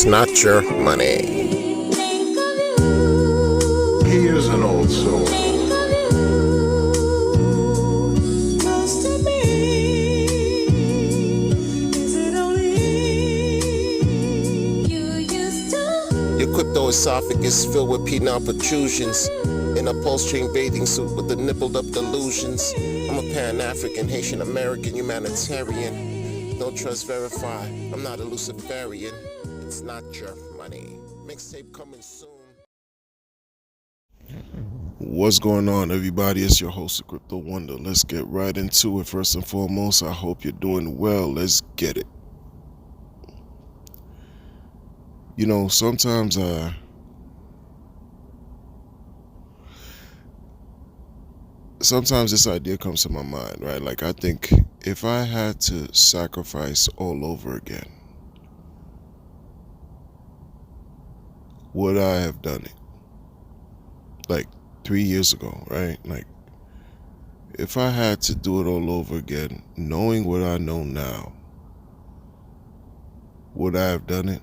It's not your money. He is an old soul. Your crypto esophagus filled with penile protrusions. In a pulse-string bathing suit with the nippled up delusions. I'm a Pan-African, Haitian-American humanitarian. Don't trust, verify. I'm not a Luciferian. It's not your money. Mixtape coming soon. What's going on, everybody? It's your host, the Crypto Wonder. Let's get right into it. First and foremost, I hope you're doing well. Let's get it. You know, sometimes this idea comes to my mind, right? Like, I think if I had to sacrifice all over again, would I have done it? Like 3 years ago, right? Like, if I had to do it all over again, knowing what I know now, would I have done it?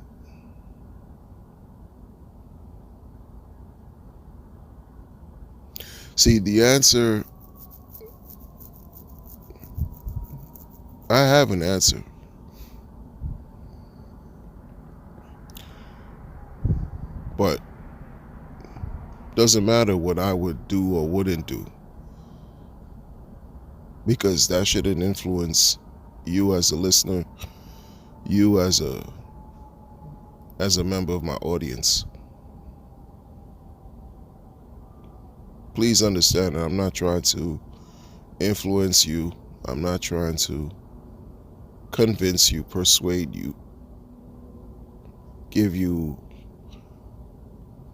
See, the answer, I have an answer. But doesn't matter what I would do or wouldn't do, because that shouldn't influence you as a listener, you as a member of my audience. Please understand that I'm not trying to influence you. I'm not trying to convince you, persuade you, give you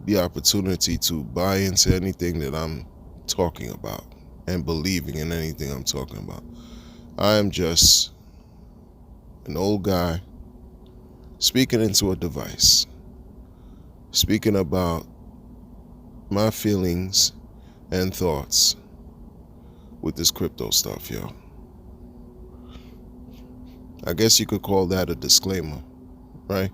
the opportunity to buy into anything that I'm talking about and believing in anything I'm talking about. I am just an old guy speaking into a device, speaking about my feelings and thoughts with this crypto stuff, yo. I guess you could call that a disclaimer, right?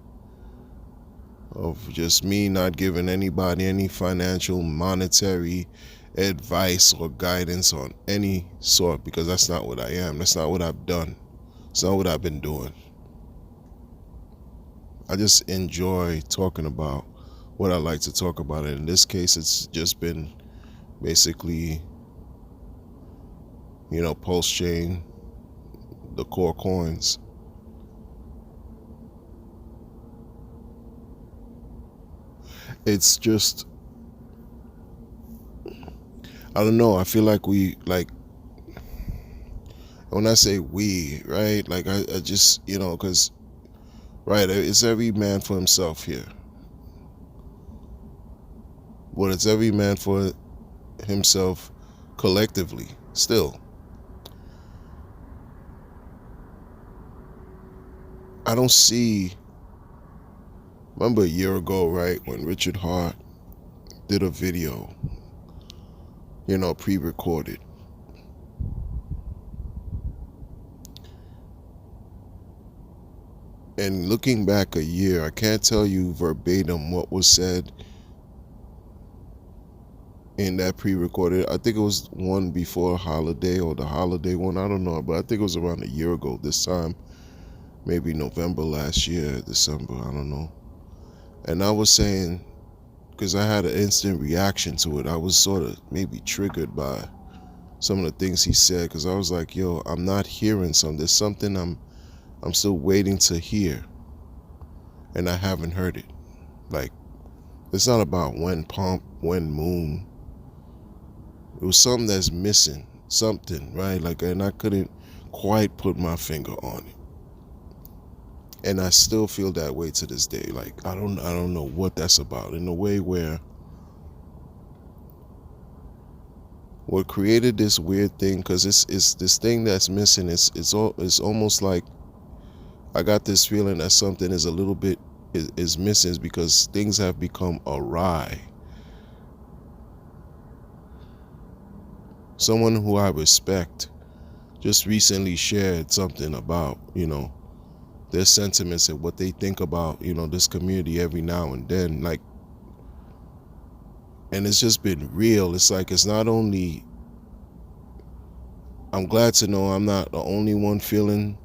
Of just me not giving anybody any financial, monetary advice or guidance on any sort, because that's not what I am. That's not what I've done. It's not what I've been doing. I just enjoy talking about what I like to talk about. And in this case, it's just been basically, pulse chain, the core coins. It's just, I don't know. I feel like when I say we, right? Like I just, because, right, it's every man for himself here. But it's every man for himself collectively still. I don't see, remember a year ago, right, when Richard Hart did a video, pre-recorded. And looking back a year, I can't tell you verbatim what was said in that pre-recorded. I think it was one before holiday or the holiday one. I don't know, but I think it was around a year ago this time. Maybe November last year, December, I don't know. And I was saying, because I had an instant reaction to it, I was sort of maybe triggered by some of the things he said, because I was like, yo, I'm not hearing something. There's something I'm still waiting to hear, and I haven't heard it. Like, it's not about when pump, when moon. It was something that's missing, something, right? Like, and I couldn't quite put my finger on it. And I still feel that way to this day. Like, I don't know what that's about, in a way where what created this weird thing, because it's this thing that's missing. It's almost like I got this feeling that something is a little bit is missing, because things have become awry. Someone who I respect just recently shared something about, their sentiments and what they think about, this community every now and then. Like, and it's just been real. It's like, it's not only, I'm glad to know I'm not the only one feeling,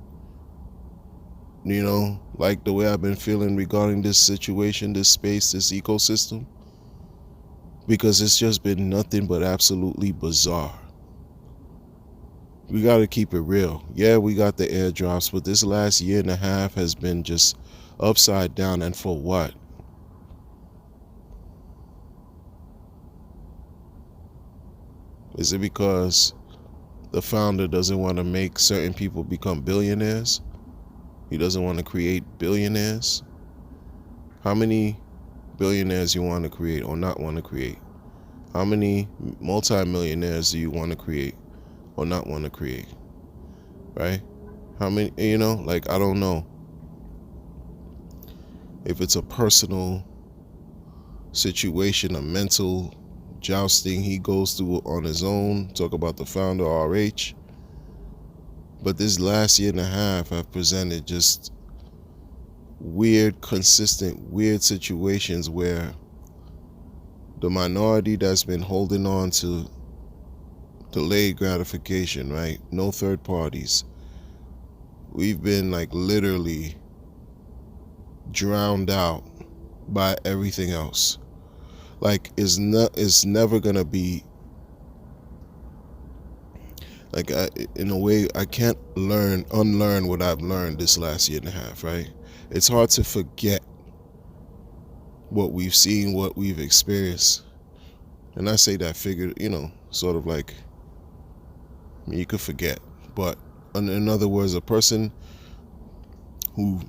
like the way I've been feeling regarding this situation, this space, this ecosystem, because it's just been nothing but absolutely bizarre. We got to keep it real. Yeah, we got the airdrops, but this last year and a half has been just upside down. And for what? Is it because the founder doesn't want to make certain people become billionaires? He doesn't want to create billionaires? How many billionaires you want to create or not want to create? How many multimillionaires do you want to create or not want to create? Right? How many, like, I don't know. If it's a personal situation, a mental jousting he goes through on his own, talk about the founder, RH. But this last year and a half have presented just weird, consistent, weird situations where the minority that's been holding on to delayed gratification, right? No third parties. We've been like literally drowned out by everything else. Like, it's never gonna be like, in a way, I can't unlearn what I've learned this last year and a half, right? It's hard to forget what we've seen, what we've experienced. And I say that figure, sort of like, you could forget. But in other words, a person who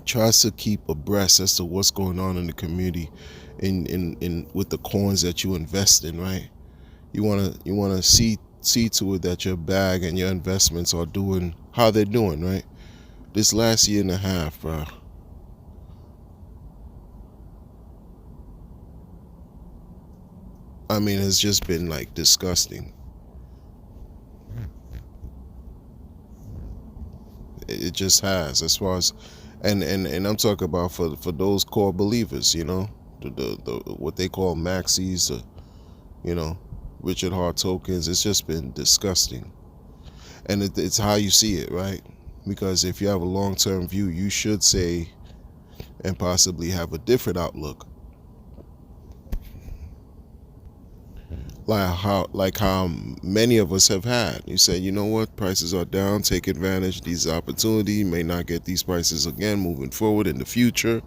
tries to keep abreast as to what's going on in the community, in with the coins that you invest in, right? You wanna see to it that your bag and your investments are doing how they're doing, right? This last year and a half, bro. I mean, it's just been like disgusting. It just has, as far as, and I'm talking about for those core believers, the what they call maxis, Richard Hart tokens. It's just been disgusting, and it's how you see it, right? Because if you have a long-term view, you should say and possibly have a different outlook, like how many of us have had. You say, you know what, prices are down, take advantage of these opportunities. You may not get these prices again moving forward in the future,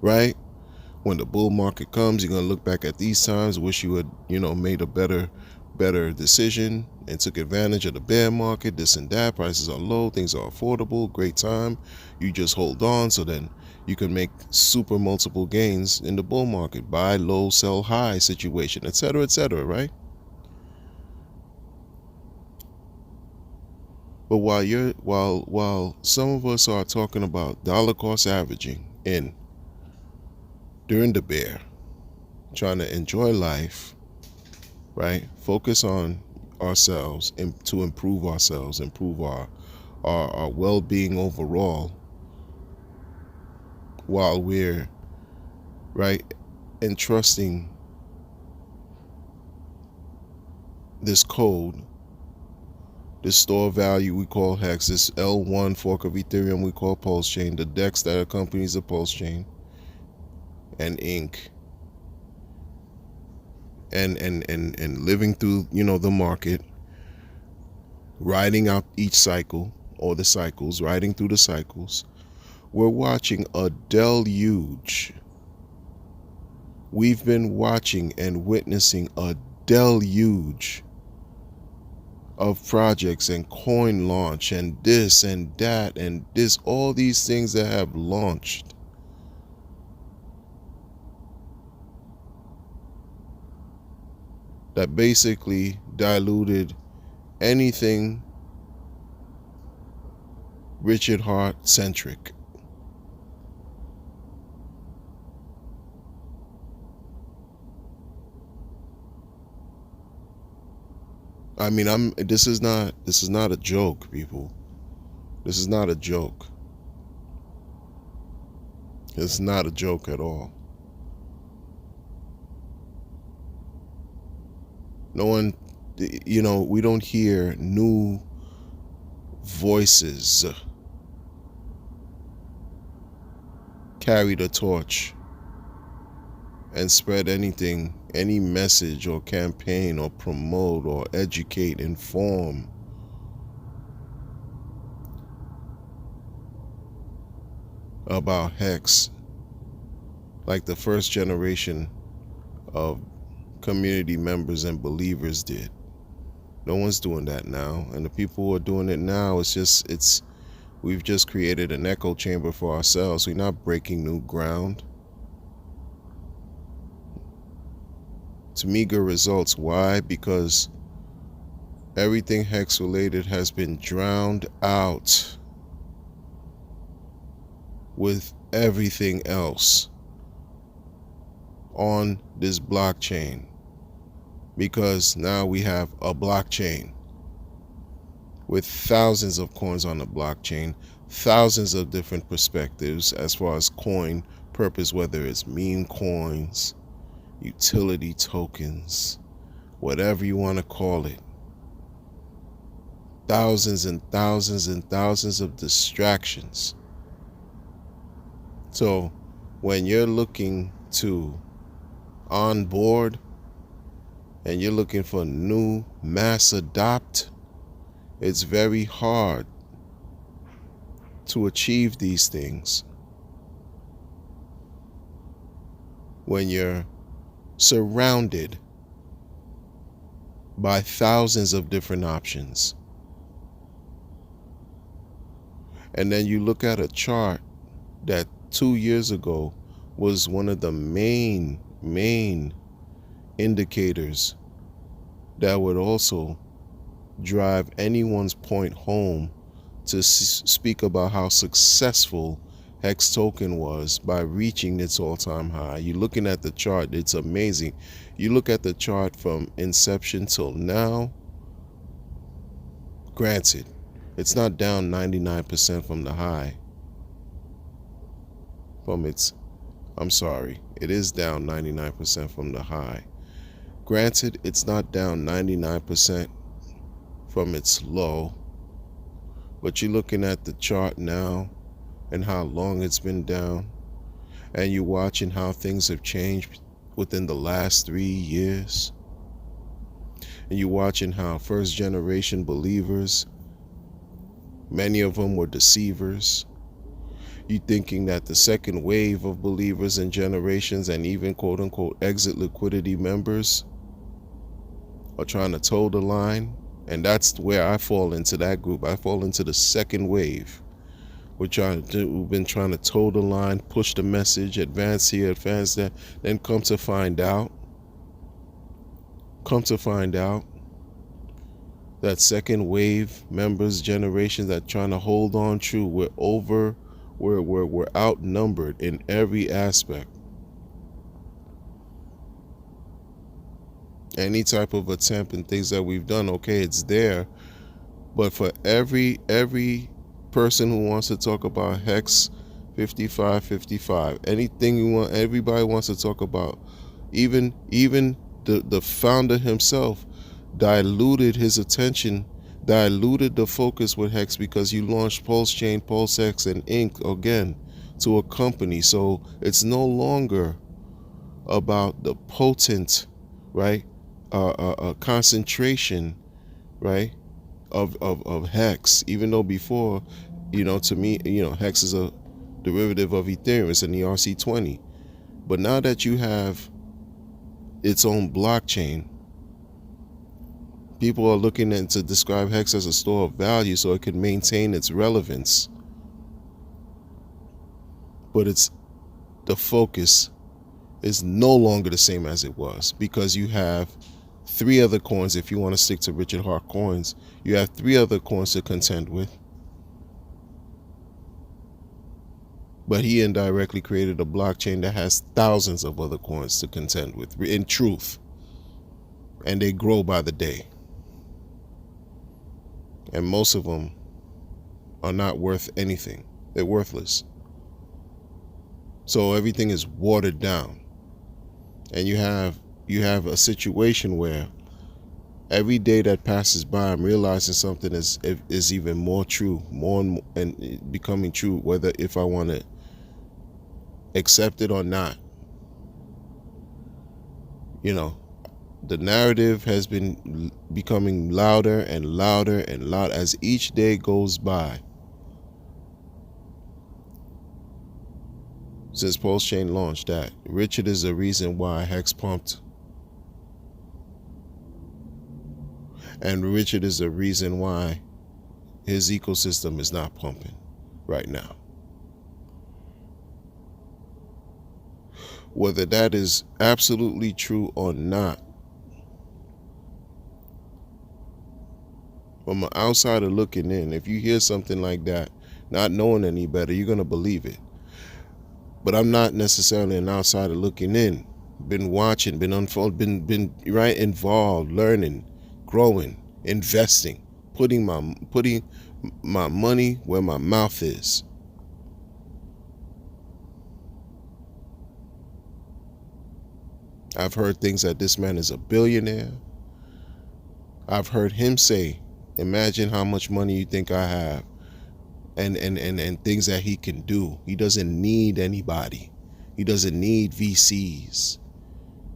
right? When the bull market comes, you're gonna look back at these times, wish you had, made a better decision and took advantage of the bear market, this and that. Prices are low, things are affordable, great time. You just hold on, so then you can make super multiple gains in the bull market, buy low, sell high situation, etc., right? But while some of us are talking about dollar cost averaging in during the bear, trying to enjoy life, right? Focus on ourselves and to improve ourselves, improve our well-being overall, while we're right entrusting this code, this store value we call Hex, this L1 fork of Ethereum we call Pulse Chain, the DEX that accompanies the Pulse Chain, and ink, and living through the market, riding out each cycle or the cycles, riding through the cycles. We're watching a deluge. We've been watching and witnessing a deluge of projects and coin launch and this and that and this, all these things that have launched. That basically diluted anything Richard Hart centric. I mean, this is not a joke, people. This is not a joke. It's not a joke at all. No one, we don't hear new voices carry the torch and spread anything, any message or campaign or promote or educate, inform about Hex like the first generation of community members and believers did. No one's doing that now, and the people who are doing it now, we've just created an echo chamber for ourselves. We're not breaking new ground. To meager results. Why? Because everything Hex related has been drowned out with everything else on this blockchain, because now we have a blockchain with thousands of coins on the blockchain, thousands of different perspectives as far as coin purpose, whether it's meme coins, utility tokens, whatever you want to call it. Thousands and thousands and thousands of distractions. So when you're looking to onboard and you're looking for new mass adopt, it's very hard to achieve these things when you're surrounded by thousands of different options. And then you look at a chart that 2 years ago was one of the main indicators that would also drive anyone's point home to speak about how successful Hex token was by reaching its all-time high. You're looking at the chart, it's amazing. You look at the chart from inception till now, granted, it's not down 99% from the high. It is down 99% from the high. Granted, it's not down 99% from its low, but you're looking at the chart now and how long it's been down, and you're watching how things have changed within the last 3 years, and you're watching how first generation believers, many of them were deceivers. You thinking that the second wave of believers and generations and even quote unquote exit liquidity members are trying to toe the line, and that's where I fall into that group. I fall into the second wave. We've been trying to toe the line, push the message, advance here, advance that, then come to find out that second wave members, generations that trying to hold on true, we're outnumbered in every aspect. Any type of attempt and things that we've done, okay, it's there, but for every person who wants to talk about Hex 5555, anything you want, everybody wants to talk about, even the founder himself diluted his attention, diluted the focus with Hex, because you launched Pulse Chain, PulseX, and Inc. again to a company. So it's no longer about the potent, right, concentration, right, of Hex. Even though before, to me, Hex is a derivative of Ethereum. It's an ERC20. But now that you have its own blockchain, people are looking to describe Hex as a store of value so it can maintain its relevance. But the focus is no longer the same as it was, because you have 3 other coins. If you want to stick to Richard Hart coins, you have 3 other coins to contend with. But he indirectly created a blockchain that has thousands of other coins to contend with, in truth. And they grow by the day. And most of them are not worth anything. They're worthless. So everything is watered down. And you have a situation where every day that passes by, I'm realizing something is even more true, more and becoming true, whether if I want to accept it or not. You know, the narrative has been becoming louder and louder and louder as each day goes by. Since Pulse Chain launched that, Richard is the reason why Hex pumped. And Richard is the reason why his ecosystem is not pumping right now. Whether that is absolutely true or not, from an outsider looking in, if you hear something like that, not knowing any better, you're going to believe it. But I'm not necessarily an outsider looking in. Been watching, been right involved, learning, growing, investing, putting my money where my mouth is. I've heard things that this man is a billionaire. I've heard him say, imagine how much money you think I have. And things that he can do. He doesn't need anybody. He doesn't need VCs.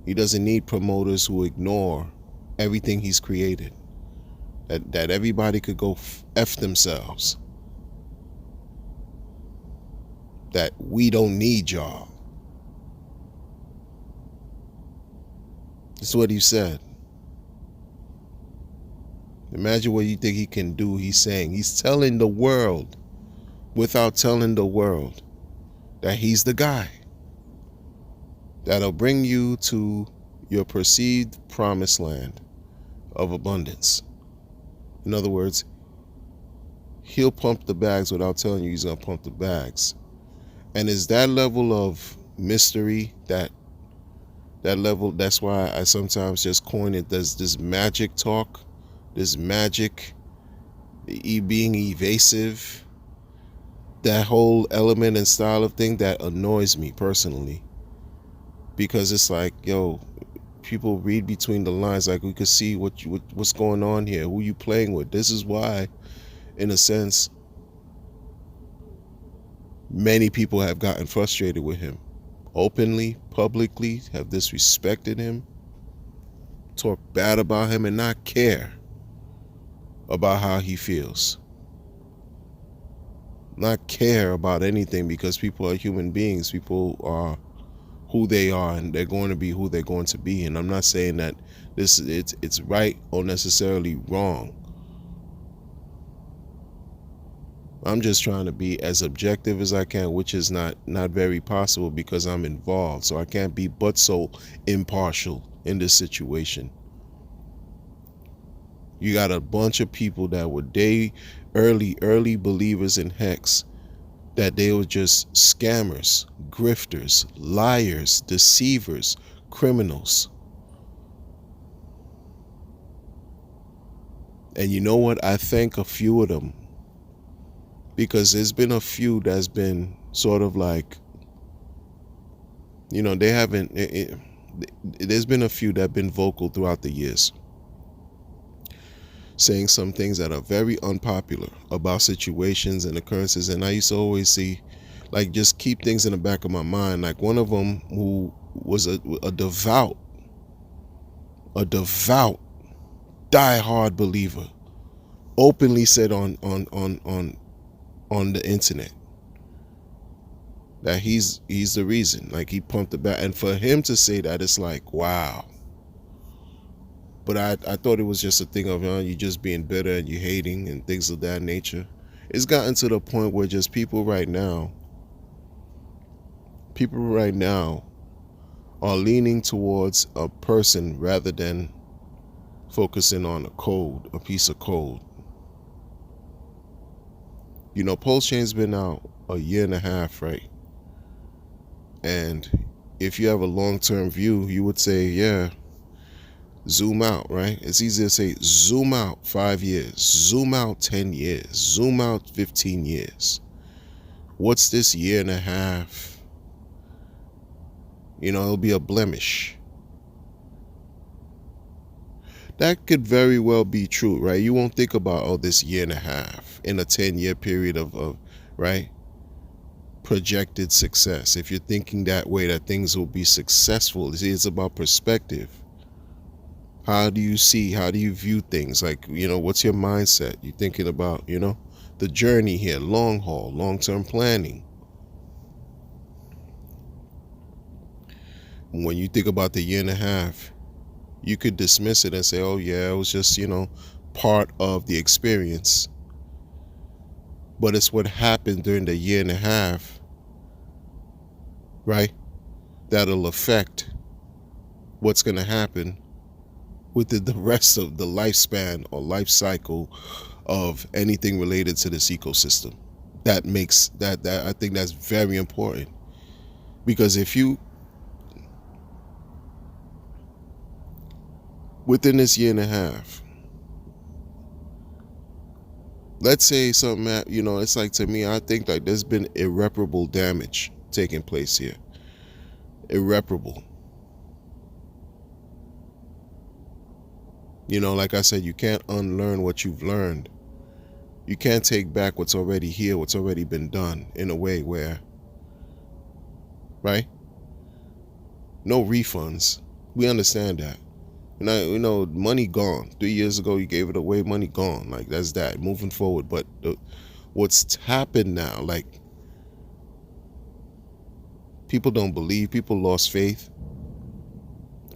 He doesn't need promoters who ignore everything he's created. That everybody could go F themselves. That we don't need y'all. That's what he said. Imagine what you think he can do. He's saying, he's telling the world, without telling the world, that he's the guy that'll bring you to your perceived promised land of abundance. In other words, he'll pump the bags without telling you he's going to pump the bags. And it's that level of mystery, that level, that's why I sometimes just coin it as this magic talk, this magic, being evasive, that whole element and style of thing that annoys me personally. Because it's like, yo, people read between the lines, like we could see what's going on here, who you playing with. This is why, in a sense, many people have gotten frustrated with him. Openly, publicly, have disrespected him, talk bad about him, and not care about how he feels. Not care about anything, because people are human beings. People are who they are, and they're going to be who they're going to be. And I'm not saying that it's right or necessarily wrong. I'm just trying to be as objective as I can, which is not very possible because I'm involved. So I can't be but so impartial in this situation. You got a bunch of people that were early believers in Hex, that they were just scammers, grifters, liars, deceivers, criminals. And you know what? I thank a few of them, because there's been a few that's been sort of like, you know, they haven't, there's been a few that have been vocal throughout the years, saying some things that are very unpopular about situations and occurrences. And I used to always see, like, just keep things in the back of my mind. Like one of them, who was a devout, diehard believer, openly said on the internet that he's the reason. Like, he pumped the back, and for him to say that, it's like, wow. But I thought it was just a thing of, you just being bitter and you hating and things of that nature. It's gotten to the point where just people right now are leaning towards a person rather than focusing on a piece of code. You know, Pulse Chain's been out a year and a half, right? And if you have a long-term view, you would say, yeah, zoom out, right? It's easy to say zoom out 5 years, zoom out 10 years, zoom out 15 years. What's this year and a half It'll be a blemish. That could very well be true, right? You won't think about, oh, this year and a half in a 10-year period of right, projected success. If you're thinking that way, that things will be successful, see, it's about perspective. How do you see, how do you view things? Like, what's your mindset? You're thinking about, the journey here, long haul, long-term planning. When you think about the year and a half, you could dismiss it and say, oh yeah, it was just, part of the experience. But it's what happened during the year and a half, right, that'll affect what's going to happen within the rest of the lifespan or life cycle of anything related to this ecosystem. That makes that I think that's very important, because if you, within this year and a half, let's say something, it's like, to me, I think like there's been irreparable damage taking place here. Irreparable. Like I said, you can't unlearn what you've learned. You can't take back what's already here, what's already been done, in a way where, right? No refunds. We understand that. Money gone. 3 years ago, you gave it away, money gone. Like, that's that. Moving forward. But what's happened now, like, people don't believe. People lost faith.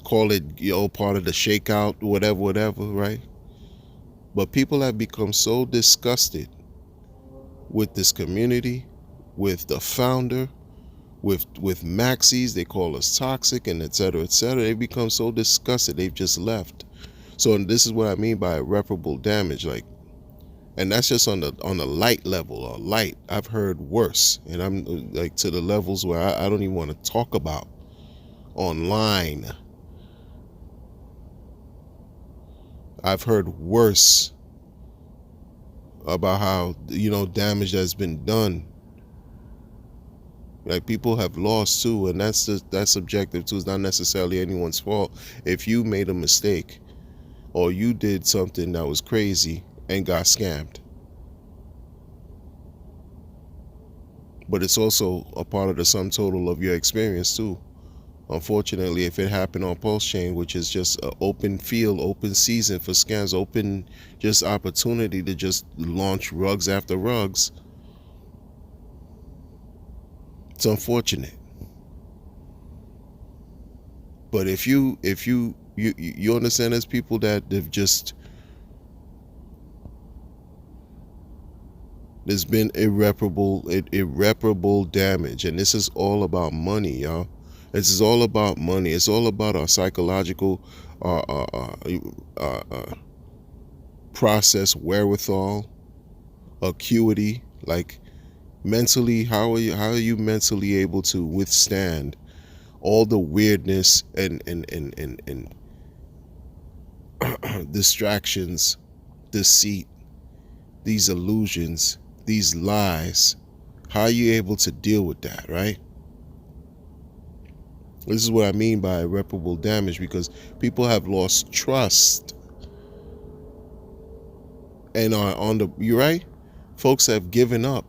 Call it, part of the shakeout, whatever, right? But people have become so disgusted with this community, with the founder, with maxis. They call us toxic, and et cetera, et cetera. They've become so disgusted, they've just left. So this is what I mean by irreparable damage. Like, and that's just on the light level, or light. I've heard worse, and I'm like to the levels where I don't even want to talk about online. I've heard worse about how, damage that's been done. Like, people have lost too, and that's subjective too. It's not necessarily anyone's fault. If you made a mistake, or you did something that was crazy and got scammed. But it's also a part of the sum total of your experience too. Unfortunately, if it happened on Pulse Chain, which is just an open field, open season for scams, open just opportunity to just launch rugs after rugs, it's unfortunate. But if you understand, there's people that they've just, there's been irreparable damage, and this is all about money, y'all. This is all about money. It's all about our psychological process, wherewithal, acuity. Like, mentally, how are you mentally able to withstand all the weirdness and distractions, deceit, these illusions, these lies? How are you able to deal with that, right? This is what I mean by irreparable damage, because people have lost trust and are on the, you're right, folks have given up.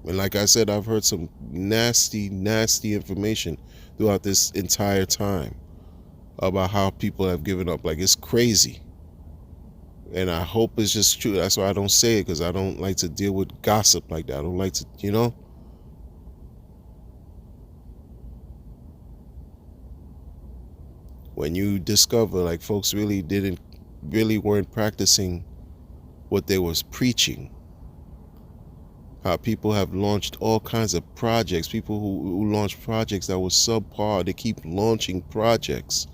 And like I said, I've heard some nasty information throughout this entire time about how people have given up. Like, it's crazy. And I hope it's just true. That's why I don't say it, because I don't like to deal with gossip like that. I don't like to, when you discover, like, folks really weren't practicing what they was preaching. How people have launched all kinds of projects, people who launched projects that were subpar, they keep launching projects,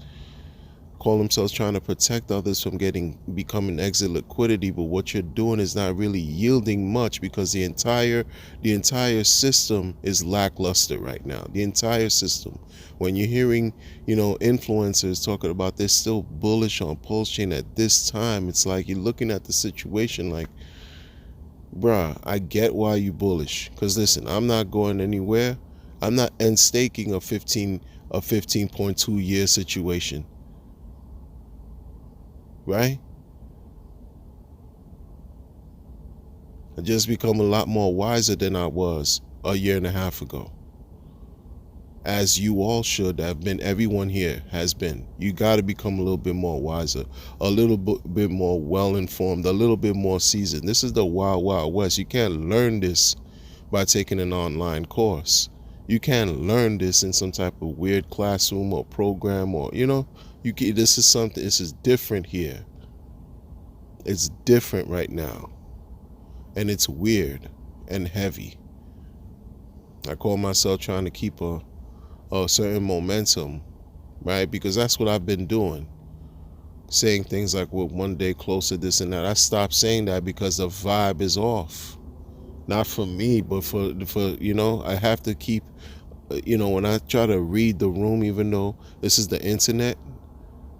call themselves trying to protect others from becoming exit liquidity, but what you're doing is not really yielding much, because the entire system is lackluster right now. The entire system. When you're hearing, influencers talking about they're still bullish on Pulse Chain at this time, it's like you're looking at the situation like, bruh, I get why you bullish. Because listen, I'm not going anywhere. I'm not end staking a 15.2 year situation. Right? I just become a lot more wiser than I was a year and a half ago. As you all should have been, everyone here has been. You got to become a little bit more wiser, a little bit more well-informed, a little bit more seasoned. This is the wild, wild west. You can't learn this by taking an online course. You can't learn this in some type of weird classroom or program, or, this is different here. It's different right now. And it's weird and heavy. I call myself trying to keep a certain momentum, right? Because that's what I've been doing. Saying things like, well, one day closer, this and that. I stopped saying that because the vibe is off. Not for me, but for I have to keep, when I try to read the room, even though this is the internet,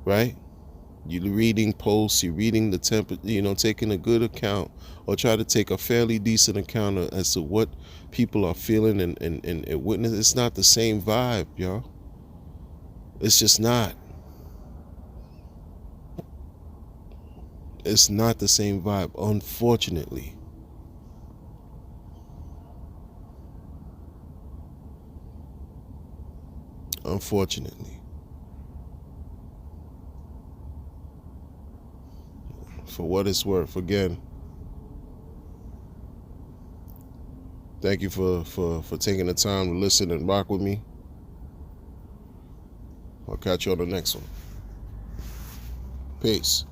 right? You're reading posts, you're reading the taking a good account, or try to take a fairly decent account as to what people are feeling and witness. It's not the same vibe, y'all. It's just not. It's not the same vibe, unfortunately. Unfortunately. For what it's worth, again, thank you for taking the time to listen and rock with me. I'll catch you on the next one. Peace.